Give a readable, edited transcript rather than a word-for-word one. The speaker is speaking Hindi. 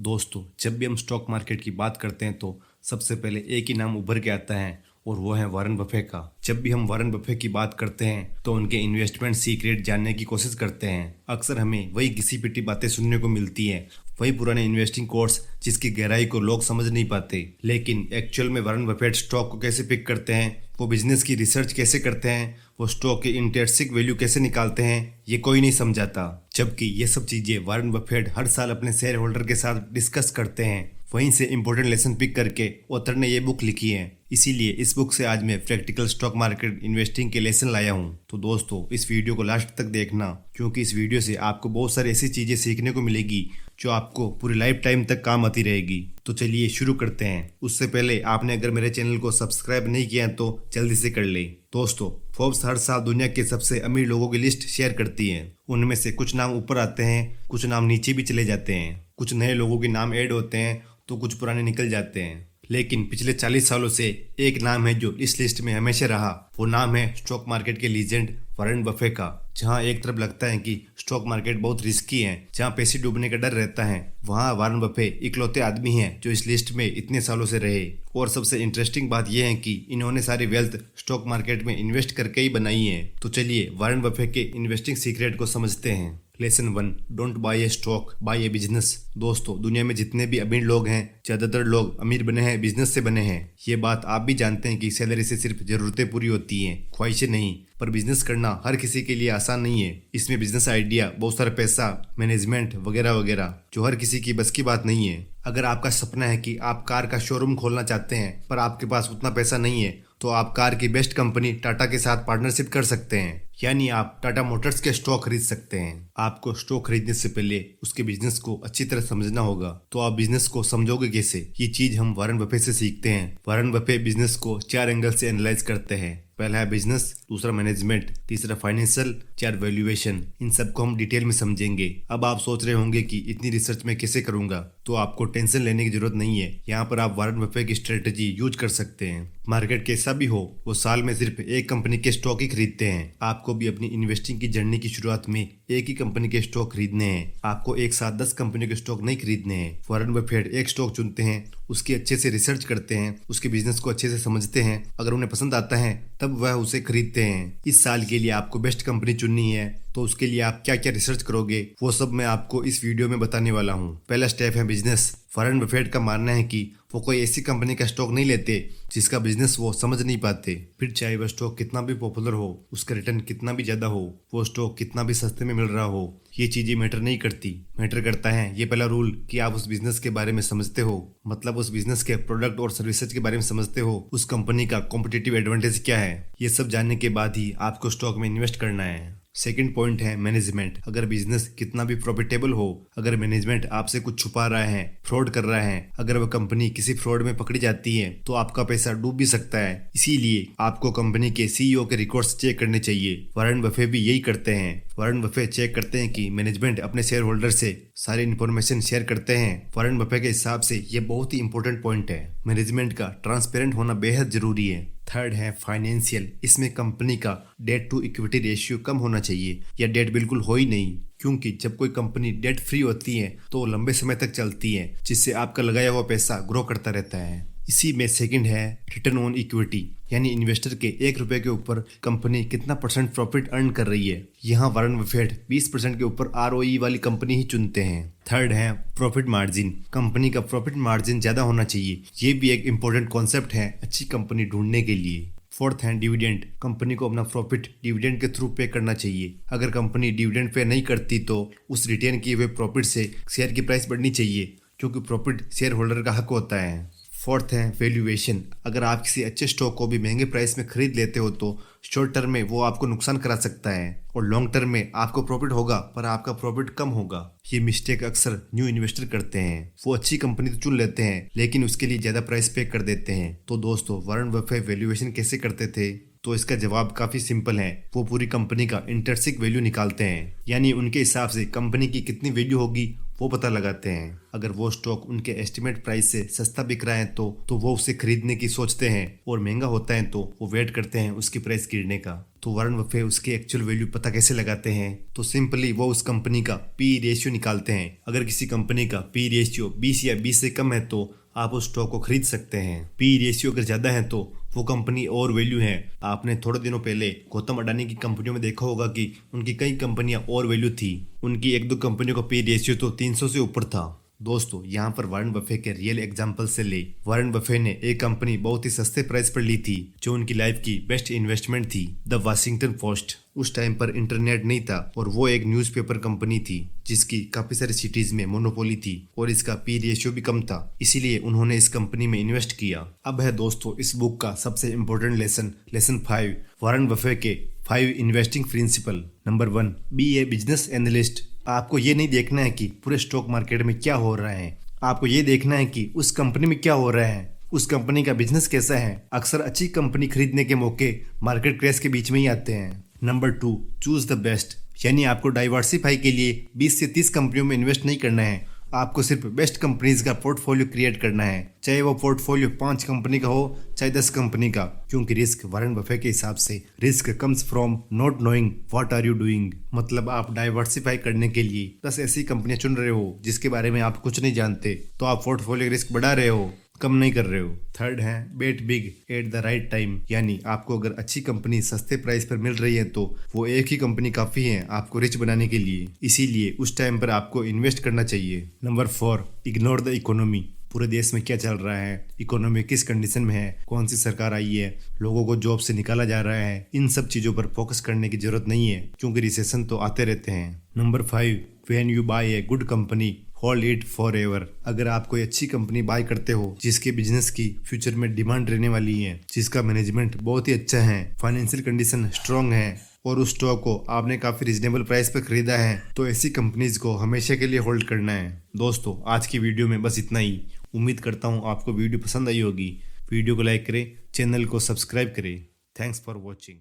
दोस्तों, जब भी हम स्टॉक मार्केट की बात करते हैं तो सबसे पहले एक ही नाम उभर के आता है और वो है वॉरेन बफे का। जब भी हम वॉरेन बफे की बात करते हैं तो उनके इन्वेस्टमेंट सीक्रेट जानने की कोशिश करते हैं। अक्सर हमें वही घिसी पिटी बातें सुनने को मिलती हैं, वही पुराने इन्वेस्टिंग कोर्स जिसकी गहराई को लोग समझ नहीं पाते। लेकिन एक्चुअल में वॉरेन बफेट स्टॉक को कैसे पिक करते हैं, वो बिजनेस की रिसर्च कैसे करते हैं, वो स्टॉक की इंट्रिंसिक वैल्यू कैसे निकालते हैं, ये कोई नहीं समझाता। जबकि ये सब चीजें वॉरेन बफेट हर साल अपने शेयर होल्डर के साथ डिस्कस करते हैं। वहीं से इंपॉर्टेंट लेसन पिक करके ऑथर ने ये बुक लिखी है। इसीलिए इस बुक से आज मैं प्रैक्टिकल स्टॉक मार्केट इन्वेस्टिंग के लेसन लाया हूँ। तो दोस्तों, इस वीडियो को लास्ट तक देखना, क्योंकि इस वीडियो से आपको बहुत सारी ऐसी चीजें सीखने को मिलेगी जो आपको पूरी लाइफ टाइम तक काम आती रहेगी। तो चलिए शुरू करते हैं। उससे पहले आपने अगर मेरे चैनल को सब्सक्राइब नहीं किया है तो जल्दी से कर ले। दोस्तों, फोर्ब्स हर साल दुनिया के सबसे अमीर लोगों की लिस्ट शेयर करती है। उनमें से कुछ नाम ऊपर आते हैं, कुछ नाम नीचे भी चले जाते हैं, कुछ नए लोगों के नाम ऐड होते हैं तो कुछ पुराने निकल जाते हैं। लेकिन पिछले 40 सालों से एक नाम है जो इस लिस्ट में हमेशा रहा। वो नाम है स्टॉक मार्केट के लीजेंड वॉरेन बफे का। जहां एक तरफ लगता है कि स्टॉक मार्केट बहुत रिस्की है, जहां पैसे डूबने का डर रहता है, वहां वॉरेन बफे इकलौते आदमी हैं जो इस लिस्ट में इतने सालों से रहे। और सबसे इंटरेस्टिंग बात यह है कि इन्होंने सारी वेल्थ स्टॉक मार्केट में इन्वेस्ट करके ही बनाई है। तो चलिए वॉरेन बफे के इन्वेस्टिंग सीक्रेट को समझते हैं। Lesson 1, don't buy a stock, buy a business. दोस्तों, दुनिया में जितने भी अमीर लोग हैं, ज्यादातर लोग अमीर बने हैं बिजनेस से बने हैं। ये बात आप भी जानते हैं कि सैलरी से सिर्फ जरूरतें पूरी होती हैं, ख्वाहिशें नहीं। पर बिजनेस करना हर किसी के लिए आसान नहीं है। इसमें बिजनेस आइडिया, बहुत सारा पैसा, मैनेजमेंट वगैरह वगैरह, जो हर किसी की बस की बात नहीं है। अगर आपका सपना है कि आप कार का शोरूम खोलना चाहते हैं पर आपके पास उतना पैसा नहीं है, तो आप कार की बेस्ट कंपनी टाटा के साथ पार्टनरशिप कर सकते हैं। यानी आप टाटा मोटर्स के स्टॉक खरीद सकते हैं। आपको स्टॉक खरीदने से पहले उसके बिजनेस को अच्छी तरह समझना होगा। तो आप बिजनेस को समझोगे कैसे? ये चीज हम वॉरेन बफे से सीखते हैं। वॉरेन बफे बिजनेस को 4 एंगल से एनालाइज करते हैं। पहला है बिजनेस, दूसरा मैनेजमेंट, तीसरा फाइनेंशियल, 4 वैल्यूएशन। इन सबको हम डिटेल में समझेंगे। अब आप सोच रहे होंगे कि इतनी रिसर्च मैं कैसे करूंगा? तो आपको टेंशन लेने की जरूरत नहीं है। यहाँ पर आप वॉरेन बफे की स्ट्रेटेजी यूज कर सकते हैं। मार्केट कैसा भी हो, वो साल में सिर्फ एक कंपनी के स्टॉक ही खरीदते हैं। आपको भी अपनी इन्वेस्टिंग की जर्नी की शुरुआत में एक ही कंपनी के स्टॉक खरीदने हैं। आपको एक साथ 10 कंपनी के स्टॉक नहीं खरीदने हैं। वॉरेन बफेट एक स्टॉक चुनते हैं, उसकी अच्छे से रिसर्च करते हैं, उसके बिजनेस को अच्छे से समझते हैं। अगर उन्हें पसंद आता है तब वह उसे खरीदते हैं। इस साल के लिए आपको बेस्ट कंपनी चुननी है, तो उसके लिए आप क्या क्या रिसर्च करोगे वो सब मैं आपको इस वीडियो में बताने वाला हूँ। पहला स्टेप है बिजनेस। वॉरेन बफेट का मानना है कि वो कोई ऐसी कंपनी का स्टॉक नहीं लेते जिसका बिजनेस वो समझ नहीं पाते। फिर चाहे वह स्टॉक कितना भी पॉपुलर हो, उसका रिटर्न कितना भी ज्यादा हो, वो स्टॉक कितना भी सस्ते में मिल रहा हो, ये चीजें मैटर नहीं करती। मैटर करता है ये पहला रूल कि आप उस बिजनेस के बारे में समझते हो, मतलब उस बिजनेस के प्रोडक्ट और सर्विसेज के बारे में समझते हो, उस कंपनी का कॉम्पिटिटिव एडवांटेज क्या है। ये सब जानने के बाद ही आपको स्टॉक में इन्वेस्ट करना है। सेकंड पॉइंट है मैनेजमेंट। अगर बिजनेस कितना भी प्रॉफिटेबल हो, अगर मैनेजमेंट आपसे कुछ छुपा रहा है, फ्रॉड कर रहा है, अगर वह कंपनी किसी फ्रॉड में पकड़ी जाती है तो आपका पैसा डूब भी सकता है। इसीलिए आपको कंपनी के सीईओ के रिकॉर्ड्स चेक करने चाहिए। वॉरेन बफे भी यही करते हैं। वॉरेन बफे चेक करते हैं कि मैनेजमेंट अपने शेयर होल्डर से सारी इन्फॉर्मेशन शेयर करते हैं। वॉरेन बफे के हिसाब से ये बहुत ही इंपॉर्टेंट पॉइंट है। मैनेजमेंट का ट्रांसपेरेंट होना बेहद जरूरी है। थर्ड है फाइनेंशियल। इसमें कंपनी का डेट टू इक्विटी रेशियो कम होना चाहिए या डेट बिल्कुल हो ही नहीं, क्योंकि जब कोई कंपनी डेट फ्री होती है तो लंबे समय तक चलती है, जिससे आपका लगाया हुआ पैसा ग्रो करता रहता है। इसी में सेकंड है रिटर्न ऑन इक्विटी, यानी इन्वेस्टर के 1 रुपए के ऊपर कंपनी कितना % प्रॉफिट अर्न कर रही है। यहाँ वॉरेन बफेट 20% के ऊपर ROE वाली कंपनी ही चुनते हैं। थर्ड है प्रॉफिट मार्जिन। कंपनी का प्रॉफिट मार्जिन ज्यादा होना चाहिए। ये भी एक इम्पोर्टेंट कॉन्सेप्ट है अच्छी कंपनी ढूंढने के लिए। फोर्थ है डिविडेंड। कंपनी को अपना प्रॉफिट डिविडेंड के थ्रू पे करना चाहिए। अगर कंपनी डिविडेंड पे नहीं करती तो उस रिटेन किए हुए प्रॉफिट से शेयर की प्राइस बढ़नी चाहिए, क्योंकि प्रॉफिट शेयर होल्डर का हक होता है। फोर्थ है वैल्यूएशन। अगर आप किसी अच्छे स्टॉक को भी महंगे प्राइस में खरीद लेते हो तो शॉर्ट टर्म में वो आपको नुकसान करा सकता है और लॉन्ग टर्म में आपको प्रॉफिट होगा पर आपका प्रॉफिट कम होगा। ये मिस्टेक अक्सर न्यू इन्वेस्टर करते हैं। वो अच्छी कंपनी तो चुन लेते हैं लेकिन उसके लिए ज्यादा प्राइस पे कर देते हैं। तो दोस्तों, वॉरेन बफे वैल्यूएशन कैसे करते थे? तो इसका जवाब काफी सिंपल है। वो पूरी कंपनी का इंट्रिंसिक वैल्यू निकालते हैं, यानी उनके हिसाब से कंपनी की कितनी वैल्यू होगी वो पता लगाते हैं। अगर वो स्टॉक उनके एस्टिमेट प्राइस से सस्ता बिक रहा है तो वो उसे खरीदने की सोचते हैं, और महंगा होता है तो वो वेट करते हैं उसकी प्राइस गिरने का। तो वॉरेन बफे उसकी एक्चुअल वैल्यू पता कैसे लगाते हैं? तो सिंपली वो उस कंपनी का पी रेशियो निकालते हैं। अगर किसी कंपनी का पी रेशियो 20 या 20 से कम है तो आप उस स्टॉक को खरीद सकते हैं। पी रेशियो अगर ज्यादा है तो वो कंपनी और वैल्यू है। आपने थोड़े दिनों पहले गौतम अडानी की कंपनियों में देखा होगा कि उनकी कई कंपनियां और वैल्यू थी। उनकी एक दो कंपनियों का पी रेशियो तो 300 से ऊपर था। दोस्तों, यहाँ पर वॉरेन बफे के रियल एग्जांपल से ले। वॉरेन बफे ने एक कंपनी बहुत ही सस्ते प्राइस पर ली थी जो उनकी लाइफ की बेस्ट इन्वेस्टमेंट थी, द वाशिंगटन पोस्ट। उस टाइम पर इंटरनेट नहीं था और वो एक न्यूज़पेपर कंपनी थी जिसकी काफी सारी सिटीज में मोनोपोली थी और इसका पी रेशियो भी कम था, इसीलिए उन्होंने इस कंपनी में इन्वेस्ट किया। अब है दोस्तों इस बुक का सबसे इम्पोर्टेंट लेसन 5, वॉरेन बफे के 5 इन्वेस्टिंग प्रिंसिपल। नंबर 1, बी ए बिजनेस एनालिस्ट। आपको ये नहीं देखना है कि पूरे स्टॉक मार्केट में क्या हो रहा है, आपको ये देखना है कि उस कंपनी में क्या हो रहा है, उस कंपनी का बिजनेस कैसा है। अक्सर अच्छी कंपनी खरीदने के मौके मार्केट क्रैश के बीच में ही आते हैं। Number 2, choose the best. यानी आपको डाइवर्सिफाई के लिए 20 से 30 कंपनियों में इन्वेस्ट नहीं करना है, आपको सिर्फ बेस्ट कंपनीज का पोर्टफोलियो क्रिएट करना है, चाहे वो पोर्टफोलियो 5 कंपनी का हो चाहे 10 कंपनी का। क्योंकि रिस्क वॉरेन बफे के हिसाब से risk comes from not knowing what are you doing. मतलब आप डाइवर्सिफाई करने के लिए 10 ऐसी कंपनियां चुन रहे हो जिसके बारे में आप कुछ नहीं जानते, तो आप पोर्टफोलियो रिस्क बढ़ा रहे हो, कम नहीं कर रहे हो। थर्ड है bet big at the right time. यानी आपको अगर अच्छी कंपनी सस्ते प्राइस पर मिल रही है तो वो एक ही कंपनी काफी है आपको रिच बनाने के लिए, इसीलिए उस टाइम पर आपको इन्वेस्ट करना चाहिए। Number 4, ignore the economy. पूरे देश में क्या चल रहा है, इकोनॉमी किस कंडीशन में है, कौन सी सरकार आई है, लोगों को जॉब से निकाला जा रहा है, इन सब चीजों पर फोकस करने की जरूरत नहीं है क्योंकि रिसेशन तो आते रहते हैं। Number 5, when you buy a good company hold it forever. अगर आप कोई अच्छी कंपनी बाय करते हो जिसके बिजनेस की फ्यूचर में डिमांड रहने वाली है, जिसका मैनेजमेंट बहुत ही अच्छा है, फाइनेंशियल कंडीशन स्ट्रांग है और उस स्टॉक को आपने काफी रिजनेबल प्राइस पर खरीदा है, तो ऐसी कंपनीज को हमेशा के लिए होल्ड करना है। दोस्तों, आज की वीडियो में बस इतना ही। उम्मीद करता हूँ आपको वीडियो पसंद आई होगी। वीडियो को लाइक करें, चैनल को सब्सक्राइब करें। Thanks for watching.